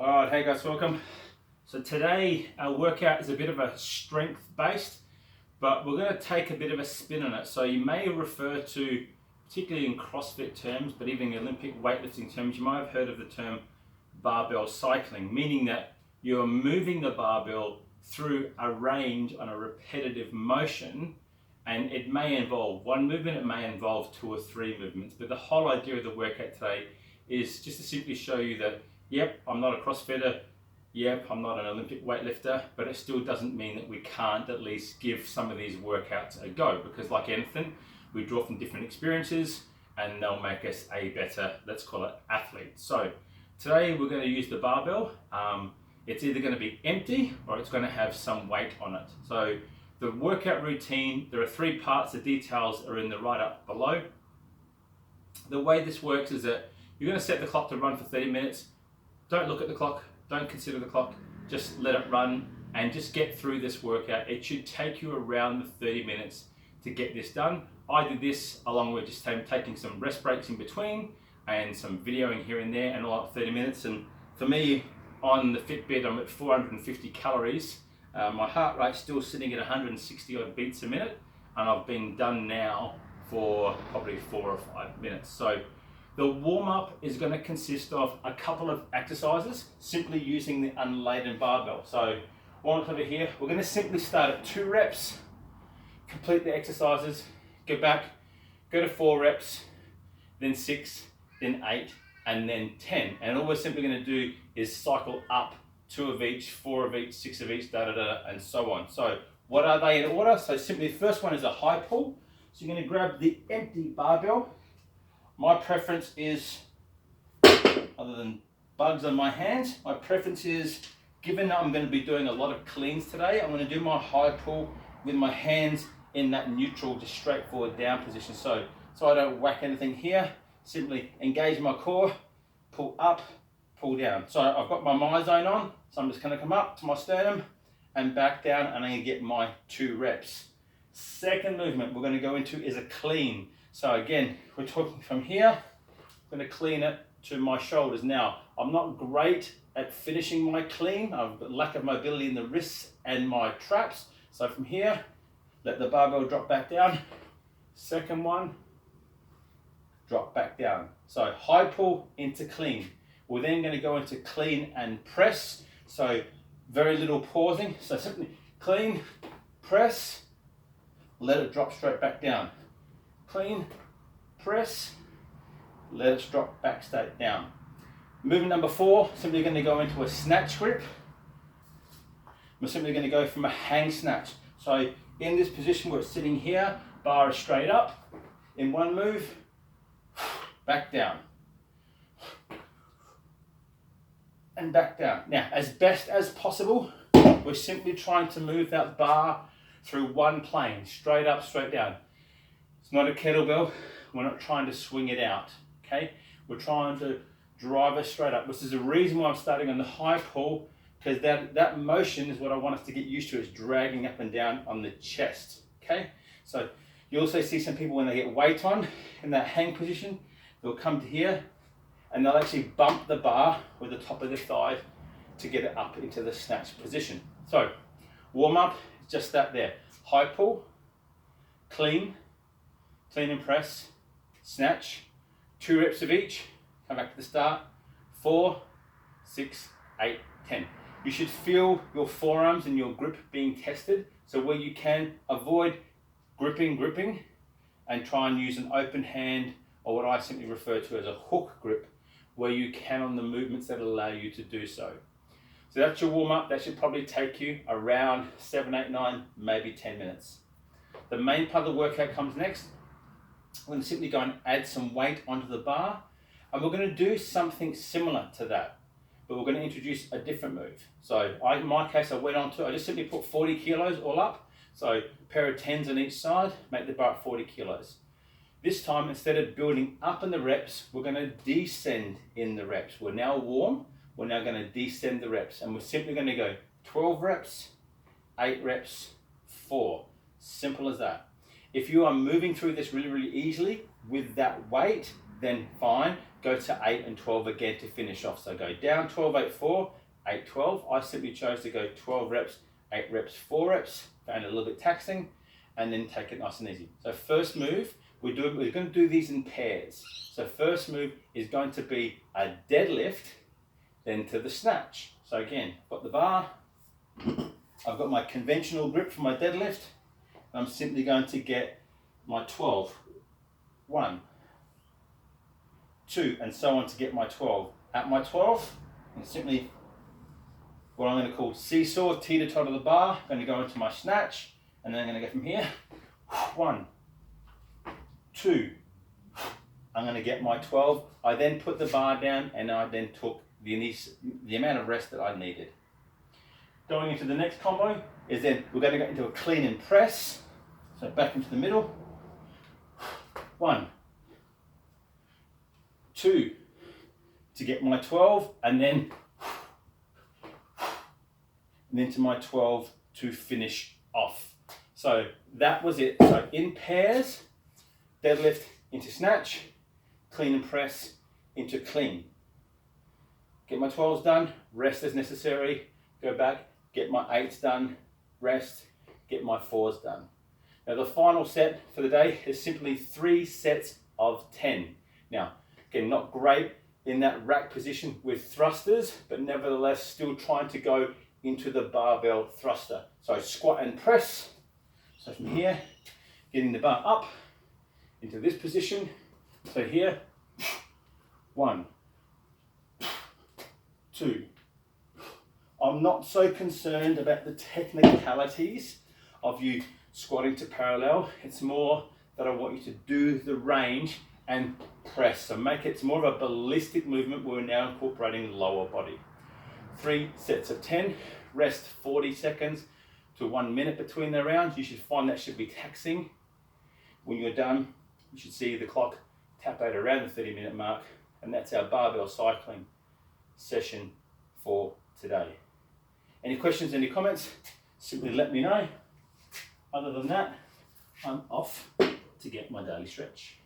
Alright, hey guys, welcome. So today our workout is a bit of a strength based, but we're going to take a bit of a spin on it. So you may refer to, particularly in CrossFit terms, but even in Olympic weightlifting terms, you might have heard of the term barbell cycling, meaning that you're moving the barbell through a range on a repetitive motion, and it may involve one movement, it may involve 2 or 3 movements, but the whole idea of the workout today is just to simply show you that, yep, I'm not a CrossFitter, yep, I'm not an Olympic weightlifter, but it still doesn't mean that we can't at least give some of these workouts a go, because like anything, we draw from different experiences and they'll make us a better, let's call it, athlete. So today we're going to use the barbell. It's either going to be empty or it's going to have some weight on it. So the workout routine, there are 3 parts. The details are in the write-up below. The way this works is that you're going to set the clock to run for 30 minutes. Don't look at the clock, don't consider the clock, just let it run and just get through this workout. It should take you around the 30 minutes to get this done. I did this along with just taking some rest breaks in between and some videoing here and there, and all up 30 minutes. And for me, on the Fitbit, I'm at 450 calories. My heart rate's still sitting at 160 odd beats a minute, and I've been done now for probably 4 or 5 minutes. So the warm-up is going to consist of a couple of exercises, simply using the unladen barbell. So warm-up over here, we're going to simply start at 2 reps, complete the exercises, go back, go to 4 reps, then 6, then 8, and then 10. And all we're simply going to do is cycle up 2 of each, 4 of each, 6 of each, and so on. So what are they in order? So simply the first one is a high pull. So you're going to grab the empty barbell. My preference is, other than bugs on my hands, my preference is, given that I'm going to be doing a lot of cleans today, I'm going to do my high pull with my hands in that neutral, just straightforward down position. So I don't whack anything here, simply engage my core, pull up, pull down. So I've got my myzone on, so I'm just going to come up to my sternum and back down, and I'm going to get my 2 reps. Second movement we're going to go into is a clean. So again, we're talking from here, I'm going to clean it to my shoulders. Now, I'm not great at finishing my clean. I've got lack of mobility in the wrists and my traps. So from here, let the barbell drop back down. Second one, drop back down. So high pull into clean. We're then going to go into clean and press. So very little pausing. So simply clean, press, let it drop straight back down. Clean, press, let it drop back straight down. Movement number 4, simply going to go into a snatch grip. We're simply going to go from a hang snatch. So in this position where it's sitting here, bar is straight up. In one move, back down. And back down. Now, as best as possible, we're simply trying to move that bar through one plane, straight up, straight down. It's not a kettlebell, we're not trying to swing it out, okay? We're trying to drive it straight up, which is the reason why I'm starting on the high pull, because that motion is what I want us to get used to, is dragging up and down on the chest, okay? So you also see some people when they get weight on in that hang position, they'll come to here and they'll actually bump the bar with the top of their thigh to get it up into the snatch position. So warm up, just that there. High pull, clean and press, snatch, 2 reps of each, come back to the start, 4, 6, 8, 10. You should feel your forearms and your grip being tested, so where you can, avoid gripping, and try and use an open hand, or what I simply refer to as a hook grip, where you can on the movements that allow you to do so. So that's your warm up. That should probably take you around 7, 8, 9, maybe 10 minutes. The main part of the workout comes next. We're going to simply go and add some weight onto the bar, and we're going to do something similar to that, but we're going to introduce a different move. So in my case, I just simply put 40 kilos all up. So a pair of 10s on each side, make the bar at 40 kilos. This time, instead of building up in the reps, we're going to descend in the reps. We're now warm. We're now going to descend the reps, and we're simply going to go 12 reps, 8 reps, 4. Simple as that. If you are moving through this really, really easily with that weight, then fine. go to 8 and 12 again to finish off. So go down 12, 8, 4, 8, 12. I simply chose to go 12 reps, 8 reps, 4 reps. Found it a little bit taxing, and then take it nice and easy. So first move, we're going to do these in pairs. So first move is going to be a deadlift, then to the snatch. So again, I've got the bar, I've got my conventional grip for my deadlift, and I'm simply going to get my 12. 1, 2, and so on to get my 12. At my 12, and simply what I'm going to call seesaw, teeter-totter the bar. I'm going to go into my snatch, and then I'm going to go from here. 1, 2, I'm going to get my 12. I then put the bar down, and I then took the amount of rest that I needed. Going into the next combo is then we're going to go into a clean and press. So back into the middle. 1, 2, to get my 12, and then to my 12 to finish off. So that was it. So in pairs, deadlift into snatch, clean and press into clean. Get my 12s done, rest as necessary, go back, get my 8s done, rest, get my 4s done. Now the final set for the day is simply 3 sets of 10. Now, again, not great in that rack position with thrusters, but nevertheless still trying to go into the barbell thruster. So squat and press. So from here, getting the bar up into this position. So here, 1, 2. I'm not so concerned about the technicalities of you squatting to parallel. It's more that I want you to do the range and press. So make it more of a ballistic movement where we're now incorporating lower body. 3 sets of 10, rest 40 seconds to 1 minute between the rounds. You should find that should be taxing. When you're done, you should see the clock tap out around the 30-minute mark, and that's our barbell cycling session for today. Any questions, any comments, simply let me know. Other than that, I'm off to get my daily stretch.